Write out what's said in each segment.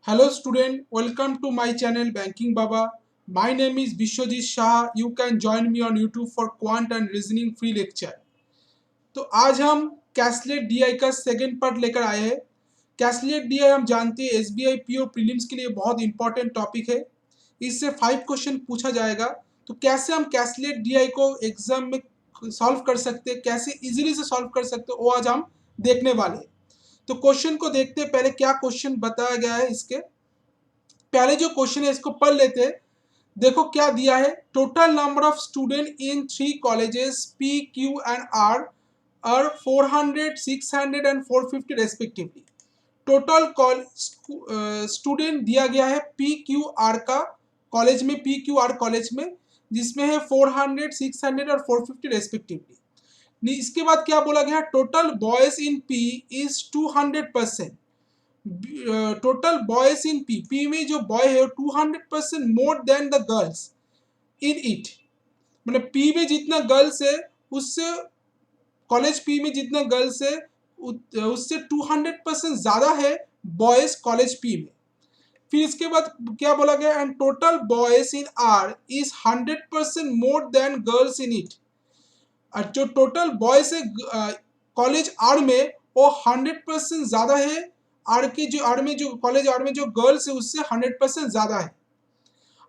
Hello student, welcome to my channel Banking Baba. My name is Bishwajit Shah. You can join me on YouTube for quant and reasoning free lecture. तो आज हम कैसलेट DI का second part लेकर आए हैं। कैसलेट DI हम जानते हैं एसबीआई पीओ प्रीलिम्स के लिए बहुत इंपॉर्टेंट टॉपिक है। इससे 5 क्वेश्चन पूछा जाएगा। तो कैसे हम कैसलेट डीआई को एग्जाम में सॉल्व कर सकते हैं, कैसे इजीली से सॉल्व कर सकते हैं, वो आज हम देखने वाले हैं। तो क्वेश्चन को देखते हैं। पहले क्या क्वेश्चन बताया गया है, इसके पहले जो क्वेश्चन है इसको पढ़ लेते हैं। देखो क्या दिया है, total number of student in 3 colleges P Q and R 400, 600 and 450 respectively. Total student दिया गया है पी क्यू आर का कॉलेज में, पी क्यू आर कॉलेज में, जिसमें है 400, 600 और 450 रेस्पेक्टिवली। इसके बाद क्या बोला गया, total boys in P is 200%। Total boys in P में जो बॉय है 200% मोर than the girls in it. मतलब पी में जितना गर्ल्स है उससे, कॉलेज पी में जितना गर्ल्स है उससे 200% ज्यादा है बॉयज कॉलेज पी में। फिर इसके बाद क्या बोला गया, and total boys in are is 100% more than girls in it. और जो टोटल बॉयज है कॉलेज आर में वो 100% ज्यादा है आर के, जो आर में जो कॉलेज आर में जो गर्ल्स है उससे 100% ज्यादा है।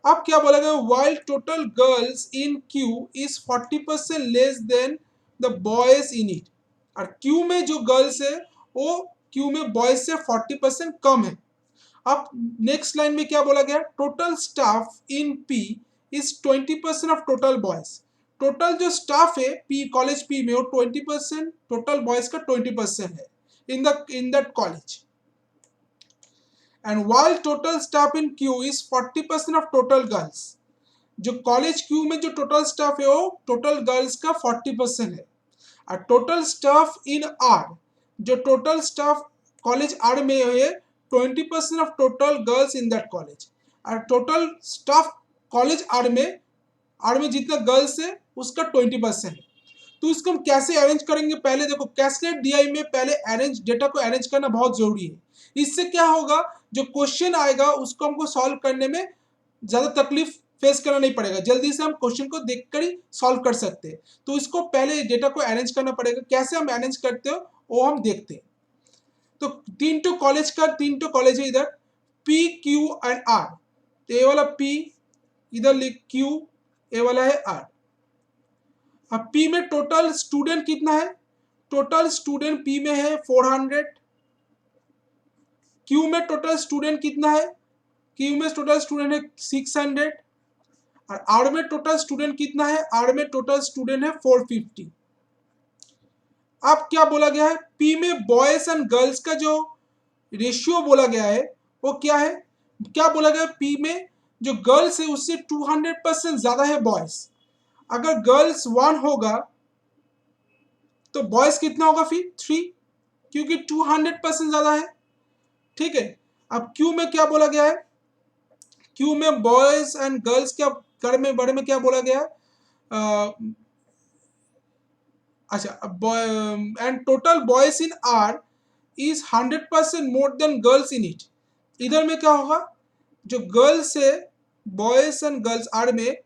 अब क्या बोला गया, while total girls in Q is 40% less than the boys in it. और क्यू में जो गर्ल्स है वो क्यू में बॉयज से 40% कम है। अब नेक्स्ट लाइन में क्या बोला गया, total staff in P is 20% of total boys. Total जो स्टाफ है पी कॉलेज पी में वो 20%, टोटल बॉयज का 20% है in that college. And while total staff in Q is 40% of total girls. जो कॉलेज क्यू में जो टोटल स्टाफ है वो टोटल गर्ल्स का 40% है। और टोटल स्टाफ इन आर, जो टोटल स्टाफ कॉलेज आर में है 20% of total girls in that college. और टोटल स्टाफ कॉलेज आर में जितना गर्ल्स है उसका 20% है। तो इसको हम कैसे अरेंज करेंगे, पहले देखो कैसलेट डीआई में पहले अरेंज डेटा को अरेंज करना बहुत जरूरी है। इससे क्या होगा, जो क्वेश्चन आएगा उसको हमको सॉल्व करने में ज्यादा तकलीफ फेस करना नहीं पड़ेगा, जल्दी से हम क्वेश्चन को देखकर ही सॉल्व कर सकते हैं। तो इसको पहले डेटा को अरेंज करना पड़ेगा। कैसे हम अरेंज करते हो वो हम देखते हैं। तो तीन तो कॉलेज है इधर, पी क्यू एंड आर। तो ये वाला पी इधर लिख क्यू, ये वाला है आर। अब पी में टोटल स्टूडेंट कितना है, टोटल स्टूडेंट पी में है 400। क्यू में टोटल स्टूडेंट कितना है, क्यू में टोटल स्टूडेंट है 600। और आर में टोटल स्टूडेंट कितना है, आर में टोटल स्टूडेंट है 450। अब क्या बोला गया है, पी में बॉयज एंड गर्ल्स का जो रेशियो बोला गया है वो क्या है, क्या बोला गया, पी में जो गर्ल्स है उससे 200% ज्यादा है बॉयज। अगर गर्ल्स 1 होगा तो बॉयज कितना होगा, फिर 3, क्योंकि 200% ज्यादा है। ठीक है। अब क्यू में क्या बोला गया है, क्यू में बॉयज एंड गर्ल्स क्या बारे में क्या बोला गया है, अच्छा, and total boys in are is 100% more than girls in it. इधर में क्या होगा, जो गर्ल्स है बॉयज एंड गर्ल्स आर में,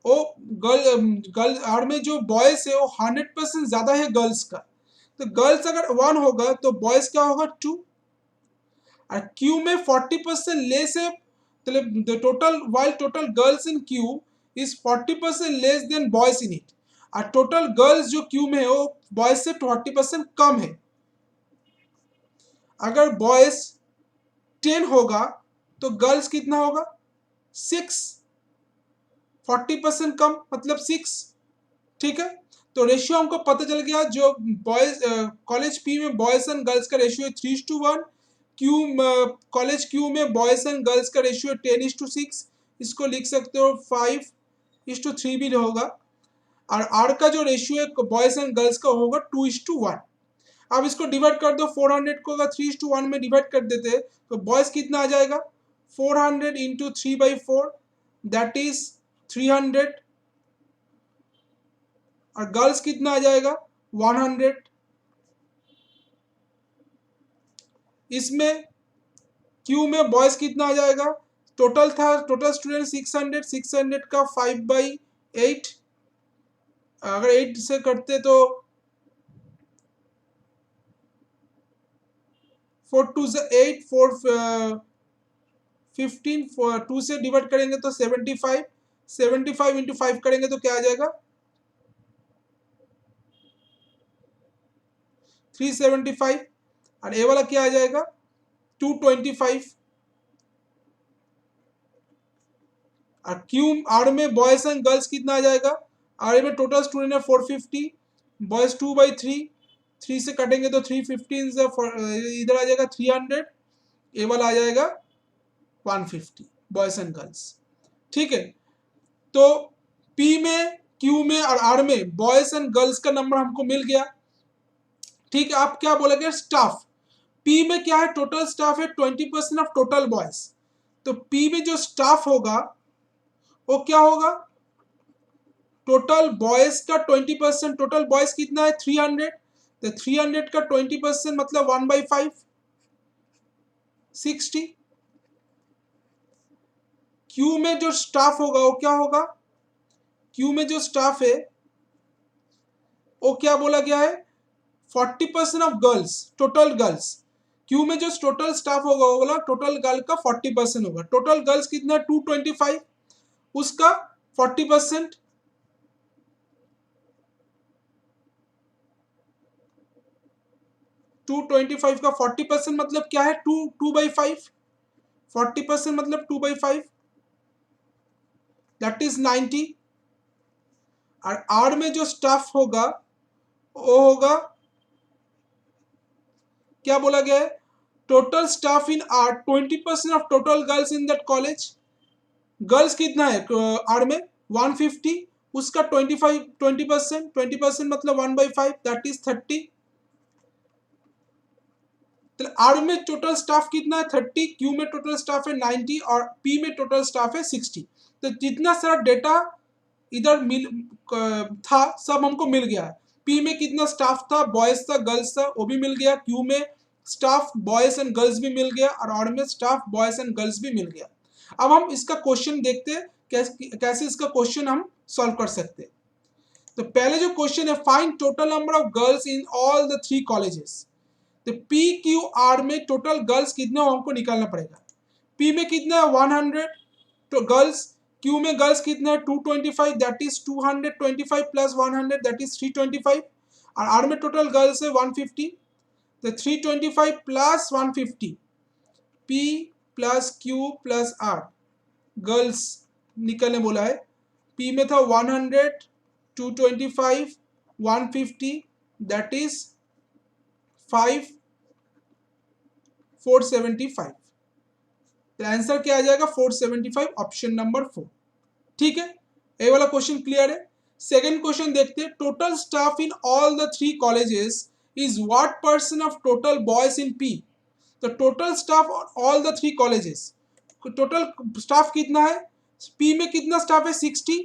वो गर्ल आर में जो बॉयज है वो 100% ज्यादा है गर्ल्स का। तो गर्ल्स अगर 1 होगा तो बॉयज क्या होगा 2। और क्यू में 40% लेस है, मतलब total while total girls in Q is 40% less than boys in it. और टोटल गर्ल्स जो क्यू में है वो बॉयज से 40% कम है। अगर बॉयज 10 होगा तो गर्ल्स कितना होगा 6, 40% कम मतलब 6। ठीक है। तो रेशियो हमको पता चल गया, जो बॉयज कॉलेज पी में बॉयज एंड गर्ल्स का रेशियो है 3:1। क्यू कॉलेज क्यू में बॉयज एंड गर्ल्स का रेशियो 10:6। इसको लिख सकते हो 5:3 भी होगा। और आर का जो रेशियो है बॉयज एंड गर्ल्स का होगा 2:1। अब इसको डिवाइड कर दो, 400 को अगर 3:1 में डिवाइड कर देते तो बॉयज कितना आ जाएगा, 400 इंटू 3/4 दैट इज 300। और गर्ल्स कितना आ जाएगा 100। इसमें क्यू में बॉयज कितना आ जाएगा, टोटल था, टोटल स्टूडेंट 600, 600 का 5/8, अगर 8 से करते तो 4 2 से 8, 4 15, 2 से डिवाइड करेंगे तो 75, 75 इंटू 5 करेंगे तो क्या आ जाएगा 375, और ए वाला क्या आ जाएगा 225, और क्यू आर में बॉयज एंड गर्ल्स कितना आ जाएगा, आर में टोटल स्टूडेंट है 450, बॉयज 2/3, 3 से कटेंगे तो 315 से इधर आ जाएगा 300, ए वाला आ जाएगा 150 बॉयज एंड गर्ल्स। ठीक है, तो पी में, क्यू में और आर में बॉयज एंड गर्ल्स का नंबर हमको मिल गया। ठीक है, आप क्या बोलेंगे स्टाफ, पी में क्या है टोटल स्टाफ है 20% ऑफ टोटल बॉयज, तो पी में जो स्टाफ होगा वो क्या होगा, टोटल बॉयज का 20%, टोटल बॉयज कितना है 300, तो 300 का 20% मतलब 1/5, 60। क्यू में जो स्टाफ होगा वो क्या होगा, क्यू में जो स्टाफ है वो क्या बोला गया है 40% of girls, total girls, Q में जो टोटल स्टाफ होगा वो बोला टोटल गर्ल का 40% होगा, टोटल गर्ल्स कितना 225, उसका 40%, 225 का 40% मतलब क्या है 2/5, 40% मतलब 2/5, दैट इज 90। और आर में जो स्टाफ होगा वो होगा, क्या बोला गया है total staff in are 20% of total girls in that college, girls कितना है आर में 150, उसका 20% 20% मतलब 1/5 दैट इज 30, तो आर में टोटल स्टाफ कितना है 30, क्यू में टोटल स्टाफ है 90 और पी में टोटल स्टाफ है 60। तो जितना सारा डेटा इधर मिल था सब हमको मिल गया है, पी में कितना स्टाफ था, बॉयज था गर्ल्स था वो भी मिल गया, क्यू में स्टाफ बॉयज एंड गर्ल्स भी मिल गया, और आर में स्टाफ बॉयज एंड गर्ल्स भी मिल गया। अब हम इसका क्वेश्चन देखते हैं कैसे इसका क्वेश्चन हम सॉल्व कर सकते हैं। तो पहले जो क्वेश्चन है find total number of girls in all the 3 colleges, तो पी क्यू आर में टोटल गर्ल्स कितने हमको निकालना पड़ेगा, पी में कितना है 100 तो गर्ल्स, क्यू में गर्ल्स कितने हैं 225 that is 225 plus 100 that is 325, और आर में टोटल गर्ल्स है 150, तो 325 plus 150, P plus Q plus R, girls निकलने बोला है, पी में था 100, 225, 150 दैट इज 5 475, तो आंसर क्या आ जाएगा 475, ऑप्शन नंबर 4। ठीक है, ये वाला क्वेश्चन क्लियर है। सेकंड क्वेश्चन देखते हैं, total staff in all the 3 colleges is what percent of total boys in P, तो total staff all the 3 colleges, total staff कितना है, पी में कितना स्टाफ है 60,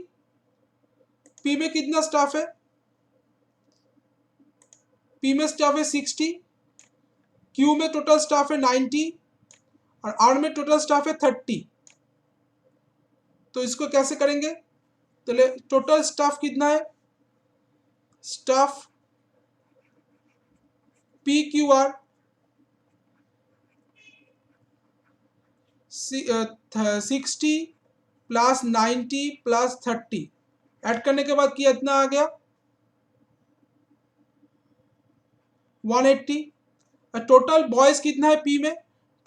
पी में कितना स्टाफ है, पी में स्टाफ है 60, क्यू में टोटल स्टाफ है 90 और आर में टोटल स्टाफ है 30, तो इसको कैसे करेंगे, तो टोटल स्टाफ कितना है, staff P Q are 60 plus 90 plus 30 add करने के बाद कितना आ गया 180, टोटल बॉयज कितना है पी में,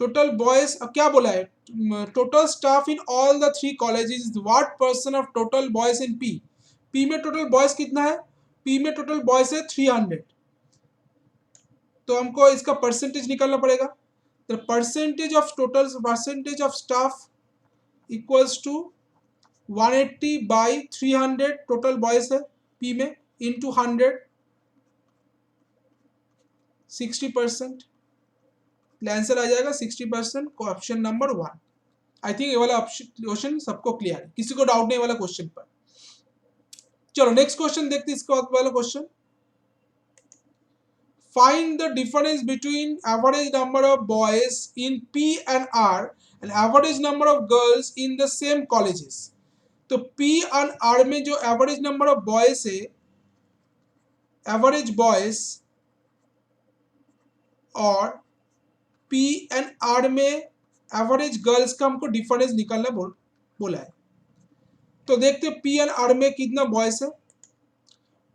टोटल बॉयज अब क्या बोला है total staff in all the 3 colleges what percent of total boys in P, P में टोटल बॉयज कितना है, पी में टोटल बॉयज है 300, तो हमको इसका परसेंटेज निकालना पड़ेगा, तो percentage of total percentage of staff equals to 180 by 300 total boys है पी में इंटू 100 60%, आंसर आ जाएगा 60% को ऑप्शन नंबर 1। आई थिंक ये वाला क्वेश्चन सबको क्लियर है, किसी को डाउट नहीं वाला क्वेश्चन पर। चलो नेक्स्ट क्वेश्चन देखते हैं, इसके बाद वाला question find the difference between average number of boys in P and R and average number of girls in the same colleges. तो P और R में जो एवरेज नंबर ऑफ बॉयज है, एवरेज बॉयज, और P एंड R में average girls का हमको difference निकालना बोला है। तो देखते हैं P एंड R में कितना बॉयज है।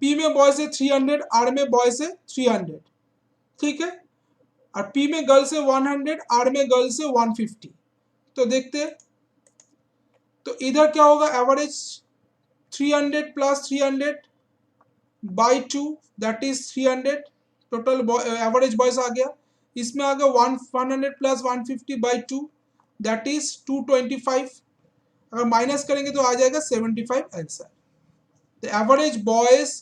P में बॉयज है 300, R में बॉयज है 300, ठीक है। और P में गर्ल्स है 100, R में गर्ल्स है 150। तो देखते हैं, तो इधर क्या होगा, average 300 plus 300 by 2 that is 300, total average boys आ गया। इसमें आ गया 100 प्लस 150 बाई 2 दैट इज 225। अगर माइनस करेंगे तो आ जाएगा 75 answer. The average boys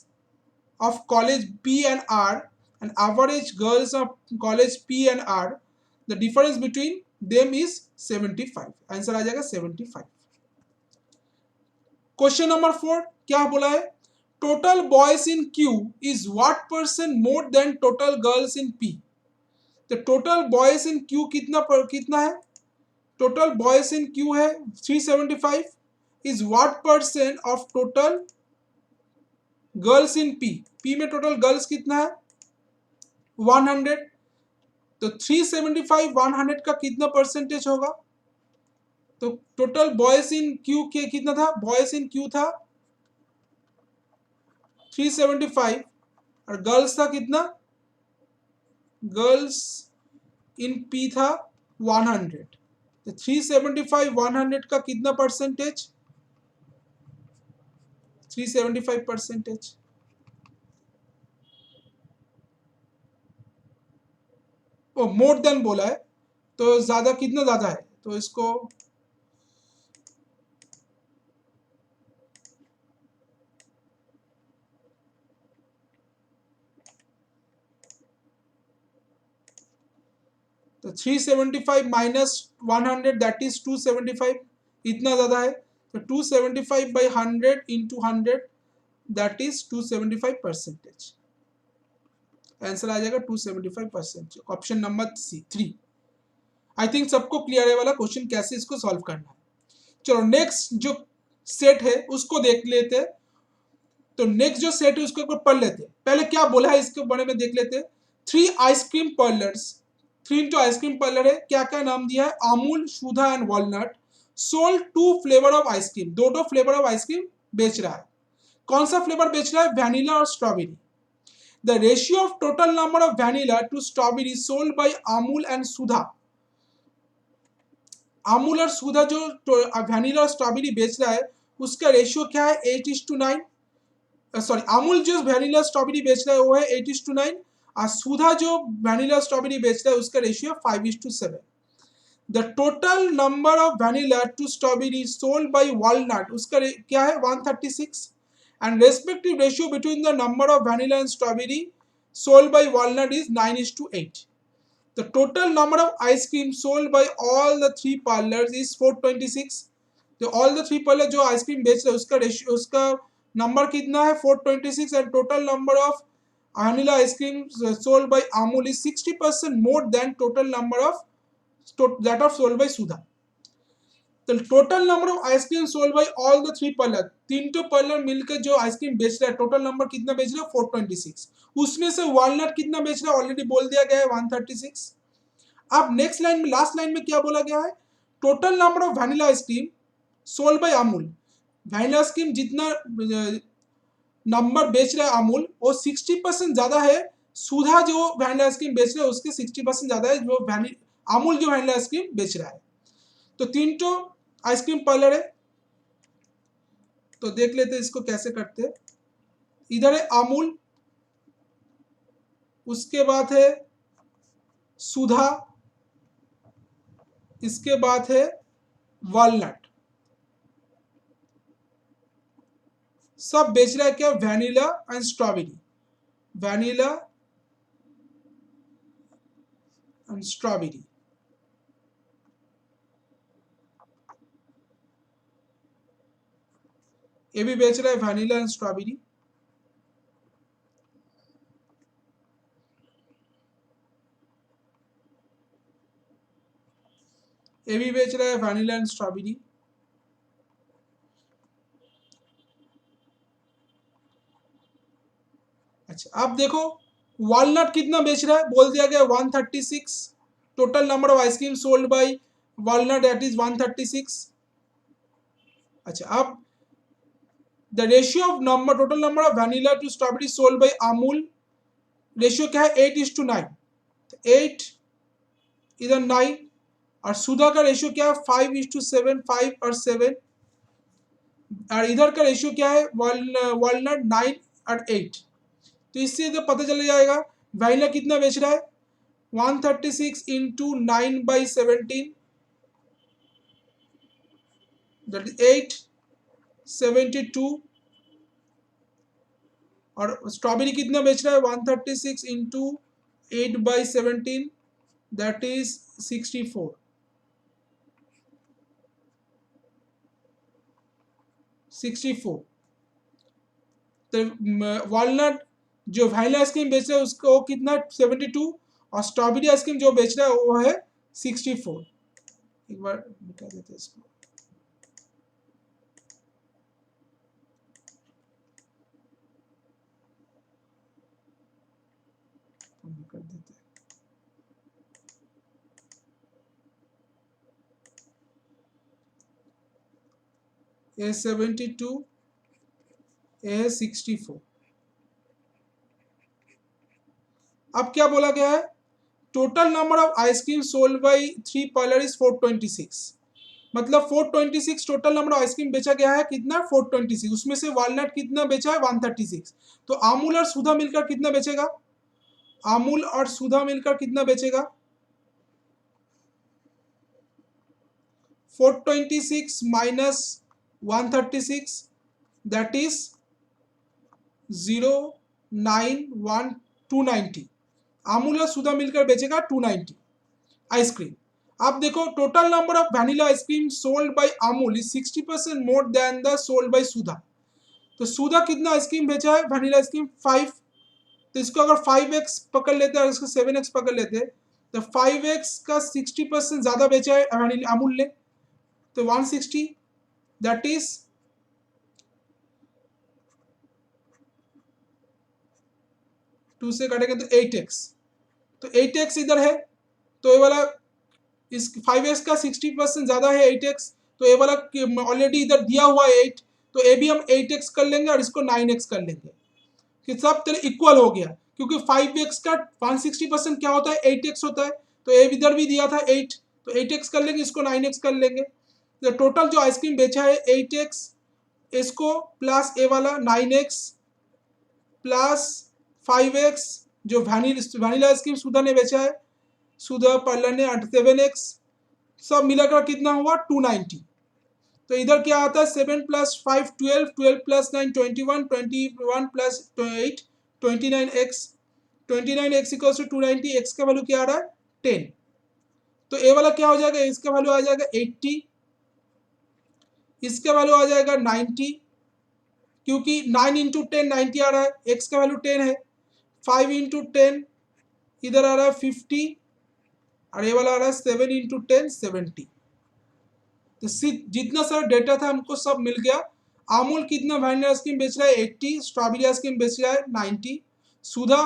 of college P and R and average girls of college P and R, the difference between them is 75। Answer आ जाएगा 75। क्वेश्चन नंबर 4 क्या बोला है, total boys in Q is what percent more than total girls in P। तो total boys इन Q कितना है, total boys इन Q है 375 is what percent of total girls in P। P में टोटल गर्ल्स कितना है 100, तो 375 100 का कितना परसेंटेज होगा। तो टोटल बॉयज इन Q के कितना था, बॉयज इन Q था 375 और गर्ल्स था कितना, गर्ल्स इन P था 100। तो 375 100 का कितना परसेंटेज, 375 परसेंटेज। ओ मोर देन बोला है, तो ज्यादा कितना ज्यादा है, तो इसको तो 375 माइनस 100 दैट इज 275, इतना ज्यादा है। तो 275 by 100 into 100 that is 275 percentage. Answer आ जाएगा 275 percentage. Option number C 3। I think सबको क्लियर है वाला क्वेश्चन कैसे इसको सॉल्व करना है। चलो नेक्स्ट जो सेट है उसको देख लेते हैं। तो नेक्स्ट जो सेट है उसको एक बार पढ़ लेते हैं। पहले क्या बोला है इसके बारे में देख लेते हैं। 3 ice cream parlours, 3 into ice cream parlour है, क्या क्या नाम दिया है, Amul, Sudha and Walnut, sold 2 flavour of ice cream, दो फ्लेवर ऑफ आइसक्रीम बेच रहा है। कौन सा फ्लेवर बेच रहा है, वैनिला और strawberry. The ratio of total number of vanilla to strawberry sold by Amul and Sudha. Amul और सुधा जो वैनिला और स्ट्रॉबेरी बेच रहा है उसका रेशियो क्या है, 8:9। सॉरी, अमूल जो वैनिला स्ट्रॉबेरी बेच रहा है वो है 8:9 और सुधा जो वैनिला स्ट्रॉबेरी बेच रहा है उसका ratio 5:7। The total number of vanilla to strawberry sold by walnut उसका क्या है 136 and respective ratio between the number of vanilla and strawberry sold by walnut is 9:8। The total number of ice cream sold by all the 3 parlors is 426। तो all the 3 parlor जो ice cream बेच रहे हैं उसका ratio, उसका number कितना है 426 and total number of vanilla ice cream sold by Amul is 60% more than total number of that of sold by Sudha. तो total number of ice cream sold by all the 3 parlour, तीन तो पार्लर मिलकर जो आइसक्रीम बेच रहा है टोटल नंबर कितना बेच रहा है 426। उसमें से वॉलनट कितना बेच रहा है ऑलरेडी बोल दिया गया है 136। अब नेक्स्ट लाइन में, लास्ट लाइन में क्या बोला गया है, total number of vanilla ice cream sold by Amul. Vanilla ice cream जितना नंबर बेच रहा है अमूल वो 60% ज्यादा है, सुधा जो वैनिला आइसक्रीम बेच रहा है उसके 60% ज्यादा है जो अमूल जो वैनिला आइसक्रीम बेच रहा है। तो 3 तो आइसक्रीम पार्लर है, तो देख लेते हैं इसको कैसे करते हैं। इधर है अमूल, उसके बाद है सुधा, इसके बाद है वॉलनट। सब बेच रहा है क्या, vanilla and strawberry, vanilla and strawberry. ये भी बेच रहा है वैनिला एंड स्ट्रॉबेरी। ये भी बेच रहा है वैनिला एंड स्ट्रॉबेरी। अच्छा अब देखो वॉलनट कितना बेच रहा है, बोल दिया गया 136। Total number of ice cream sold by walnut that is 136। अच्छा अब the ratio of number total number of vanilla to strawberry sold by Amul, ratio क्या है 8:9। 8 इधर 9 और सुधा का रेशियो क्या है 5:7, 5 और 7। और इधर का रेशियो क्या है वॉलनट 9 और 8। तो इससे तो पता चल जाएगा वैनिला कितना बेच रहा है 136 इंटू 9/17 दैट इज 872। और स्ट्रॉबेरी कितना बेच रहा है 136 इंटू 8/17 दैट इज 64। 64 तो वॉलनट जो वैनिला आइसक्रीम बेच रहा है उसको कितना 72 और स्ट्रॉबेरी आइसक्रीम जो बेच रहा है वो है 64। एक बार निकाल देते हैं इसको। कर देते हैं ये 72 ये 64। अब क्या बोला गया है total number of ice cream sold bye 3 parlour is 426। मतलब 426 टोटल नंबर ऑफ आइसक्रीम बेचा गया है कितना 426, उसमें से वॉलनट कितना बेचा है 136। तो अमूल और सुधा मिलकर कितना बेचेगा, अमूल और सुधा मिलकर कितना बेचेगा 426 माइनस 136 दैट इज 091,290। अमूल और सुधा मिलकर बेचेगा 290 आइसक्रीम। अब देखो total number of vanilla ice cream sold by Amul is 60% more than the sold by Sudha. तो सुधा कितना आइसक्रीम बेचा है वैनिला आइसक्रीम 5। तो इसको अगर 5x पकड़ लेते हैं और इसको 7x पकड़ लेते हैं तो 5x का 60% ज्यादा बेचा है अमूल ने, तो 160 दैट इज 2 से काटेंगे तो 8x। तो 8x इधर है तो ये वाला इस 5x का 60% ज्यादा है 8x। तो ये वाला ऑलरेडी इधर दिया हुआ है 8, तो ये भी हम 8x कर लेंगे और इसको 9x कर लेंगे कि सब तरह इक्वल हो गया, क्योंकि 5x का 160% क्या होता है 8x होता है। तो ये इधर भी दिया था 8, तो 8x कर लेंगे, इसको 9x कर लेंगे। तो टोटल जो आइसक्रीम बेचा है 8x, इसको प्लस ए वाला 9x प्लस 5x जो वैनिला आइसक्रीम सुधा ने बेचा है, सुधा पार्लर ने 7x, सब मिलाकर कितना हुआ 290। तो इधर क्या आता है 7 + 5 12, 12 + 9 21, 21 + 8 29x, 29x equals to 290। x का वैल्यू क्या आ रहा है 10। तो ए वाला क्या हो जाएगा, इसका वैल्यू आ जाएगा 80, इसका वैल्यू आ जाएगा 90, क्योंकि 9 × 10 90 आ रहा है, x का वैल्यू 10 है। 5 × 10 इधर आ रहा है 50 और ये वाला आ रहा है 7 × 10 70। तो जितना सारा डेटा था हमको सब मिल गया। अमूल कितना वैनिला आइसक्रीम बेच रहा है 80, स्ट्रॉबेरी आइसक्रीम बेच रहा है 90, सुधा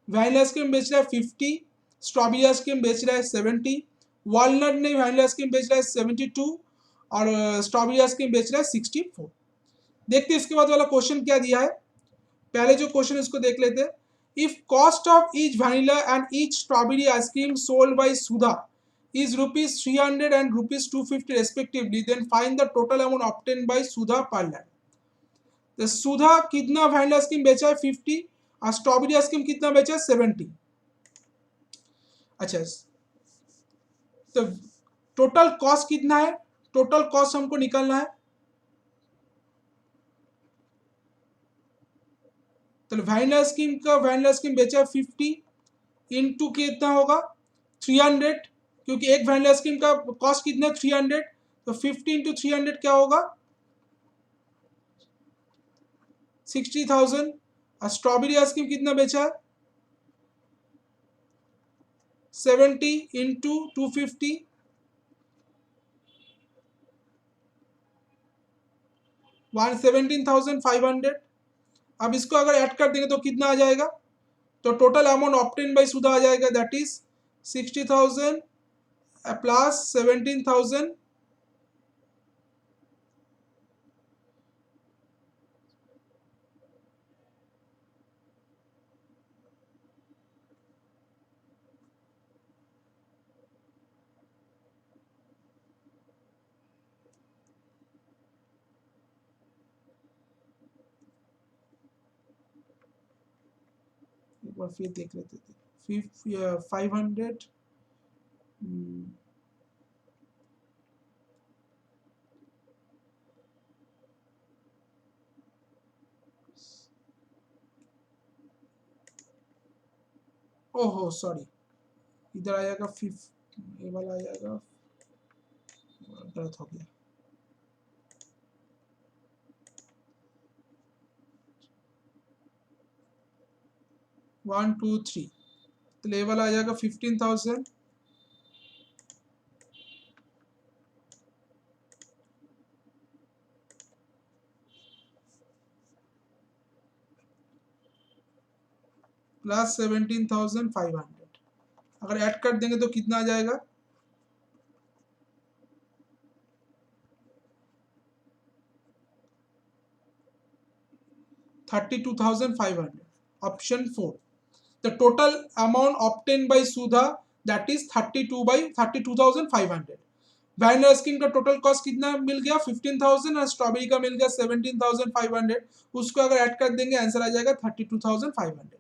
वैनिला आइसक्रीम बेच रहा है 50, स्ट्रॉबेरी आइसक्रीम बेच रहा है 70, वॉलनट ने वैनिला आइसक्रीम बेच रहा है 72 और स्ट्रॉबेरी आइसक्रीम बेच रहा है 64। देखते इसके बाद वाला क्वेश्चन क्या दिया है। पहले जो क्वेश्चन इसको देख लेते। If cost of each vanilla and each strawberry ice cream sold by Sudha is rupees 300 and rupees 250 respectively, then find the total amount obtained by Sudha parlor। तो सुधा कितना वैनिला आइसक्रीम बेचा है 50 और स्ट्रॉबेरी आइसक्रीम कितना बेचा है 70। अच्छा तो टोटल कॉस्ट कितना है, टोटल कॉस्ट हमको निकालना है। तो वैनिला आइसक्रीम बेचा है 50 इंटू कितना होगा 300, क्योंकि एक वैनिला आइसक्रीम का कॉस्ट कितना है 300, तो 50 × 300 क्या होगा 60,000। और स्ट्रॉबेरी आइसक्रीम कितना बेचा है 70 × 250 117,500। अब इसको अगर ऐड कर देंगे तो कितना आ जाएगा, तो टोटल अमाउंट ऑब्टेन बाय सुधा आ जाएगा, दैट इज 60,000 प्लस 17,000 एक बार फिर देख लेते थे, 500 ओहो सॉरी, इधर आ जाएगा 5, ये वाला आ जाएगा, गलत हो गया, 1 2 3, तो ये वाला आ जाएगा 15,000 प्लस 17,500। अगर ऐड कर देंगे तो कितना आ जाएगा, 32,500, option 4। The total amount obtained by Sudha, that is 32,500। Vanilla ice cream का टोटल कॉस्ट कितना मिल गया, 15,000, और स्ट्रॉबेरी का मिल गया 17,500। उसको अगर ऐड कर देंगे आंसर आ जाएगा 32,500।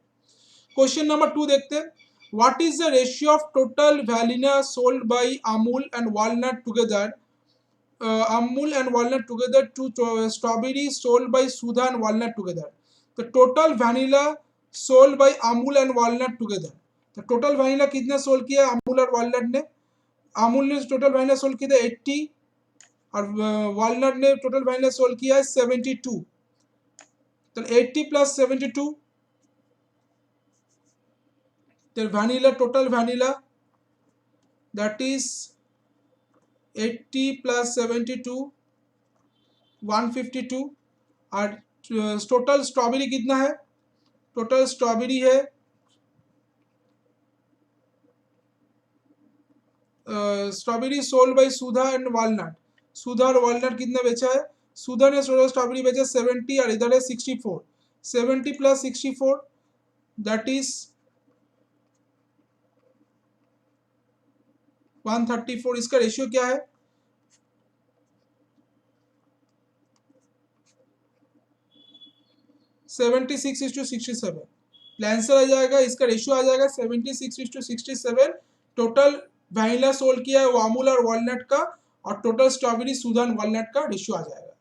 क्वेश्चन नंबर 2 देखते हैं, what is the ratio of total vanilla sold by Amul and walnut together, Amul and walnut together to strawberry sold by Sudha and walnut together. The total vanilla sold by Amul and walnut together. The total vanilla कितना sold किया अमूल और walnut ने, अमूल ने total vanilla sold किया 80 और walnut ने total vanilla sold किया है 72। तो 80 प्लस 72, तो vanilla total vanilla that is 80 plus 72 152। और टोटल स्ट्रॉबेरी कितना है, टोटल स्ट्रॉबेरी है strawberry sold by Sudha and Walnut, Sudha और वॉलनट कितना बेचा है, सुधा ने स्ट्रॉबेरी बेचा 70 और इधर है 64, 70 प्लस 64 दैट इज 134। इसका रेशियो क्या है, 76:67। आंसर आ जाएगा, इसका रेशियो आ जाएगा 76:67। टोटल वैनिला सोल्ड किया है वो अमूल और वॉलनट का, और टोटल स्ट्रॉबेरी सुधा और वॉलनट का रेशियो आ जाएगा।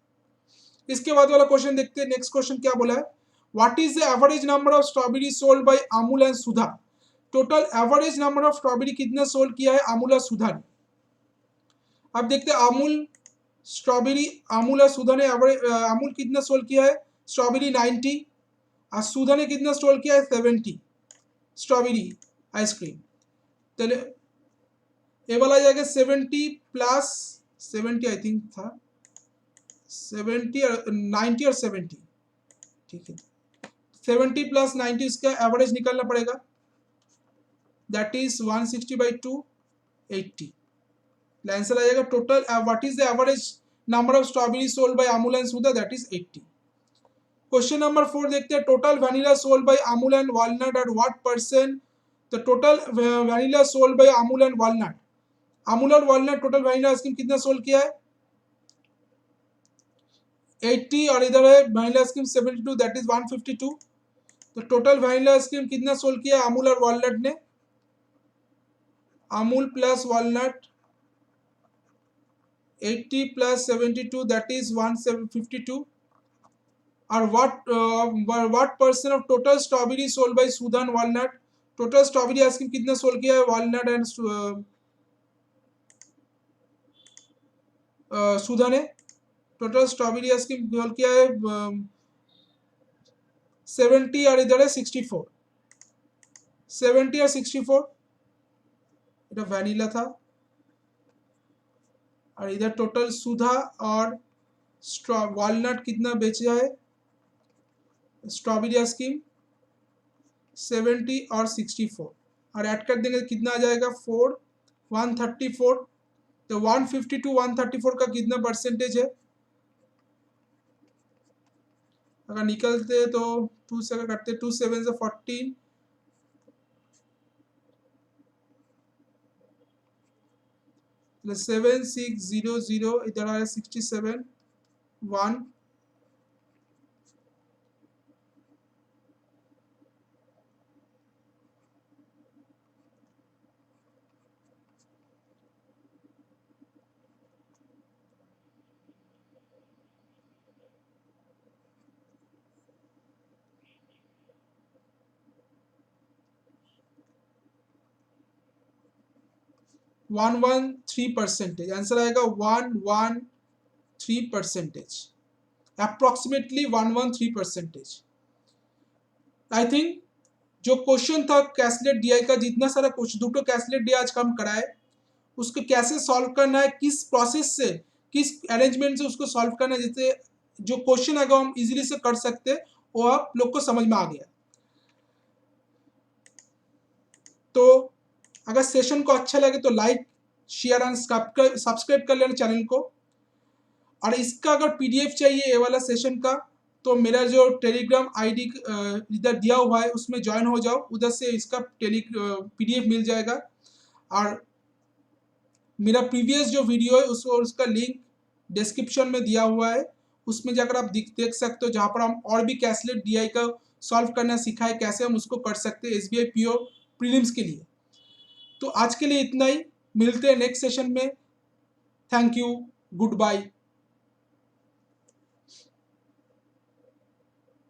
इसके बाद वाला क्वेश्चन देखते हैं, नेक्स्ट क्वेश्चन क्या बोला है, what is the average number of strawberry sold by Amul and Sudha. Total average number of strawberry कितना सोल्ड किया है अमूल और सुधा ने। अब देखते हैं अमूल स्ट्रॉबेरी, अमूल और सुधा ने अमूल कितना सोल्ड किया है स्ट्रॉबेरी 90 और सुधा ने कितना सोल्ड किया है 70 स्ट्रॉबेरी आइसक्रीम। तो ये वाला आ जाएगा 70 प्लस 70 आई थिंक था 70 और 90 और 70, ठीक है 70 प्लस 90 इसका एवरेज निकालना पड़ेगा, दैट इज 160/2 80। आंसर आ जाएगा total what is the average number of strawberry sold by Amul and Sudha, that is 80। Question number 4 देखते हैं, total vanilla sold by Amul and Walnut at what percent. तो total vanilla sold by Amul and Walnut, Amul और Walnut total vanilla ice cream कितना sold किया है 80 और इधर है वैनिला आइसक्रीम 72 दैट इज 152। तो टोटल वैनिला आइसक्रीम कितना सोल्ड किया अमूल और वॉलनट ने, Amul plus walnut 80 plus 72 that is 152। और what percent of total strawberry sold by Sudha and walnut, total strawberry ice cream कितना सोल्ड किया है वॉलनट एंड सुधा ने, टोटल स्ट्रॉबेरी आइसक्रीम सोल्ड किया है 70 और इधर है 64, 70 और 64 এটা वैनिला था, और इधर टोटल सुधा और वॉलनट कितना बेचा है, स्ट्रॉबेरी स्कीम 70 और 64, और ऐड कर देंगे कितना आ जाएगा 4 134। तो 150 टू 134 का कितना परसेंटेज है, अगर निकलते तो 2 से अगर करते 2 7 से 14, तो 7600 इधर आ रहा है 67 1 113%, आंसर आएगा 113%, अप्रोक्सीमेटली 113%। आई थिंक जो क्वेश्चन था कैसलेट डीआई का, जितना सारा क्वेश्चन दुटो कैसलेट डी आज काम कराए, उसको कैसे सॉल्व करना है, किस प्रोसेस से, किस अरेंजमेंट से उसको सॉल्व करना है, जैसे जो क्वेश्चन अगर हम इजीली से कर सकते वो आप लोग को समझ में आ गया। तो अगर सेशन को अच्छा लगे तो लाइक शेयर एंड सब्सक्राइब कर लेना चैनल को। और इसका अगर पीडीएफ चाहिए ये वाला सेशन का, तो मेरा जो टेलीग्राम आईडी इधर दिया हुआ है उसमें ज्वाइन हो जाओ, उधर से इसका पीडीएफ मिल जाएगा। और मेरा प्रीवियस जो वीडियो है उसका लिंक डिस्क्रिप्शन में दिया हुआ है, उसमें जाकर आप देख सकते हो, जहाँ पर हम और भी कैसलेट डीआई का सॉल्व करना सिखाए, कैसे हम उसको कर सकते हैं एसबीआई पीओ प्रीलिम्स के लिए। तो आज के लिए इतना ही, मिलते हैं नेक्स्ट सेशन में। Thank you, good bye.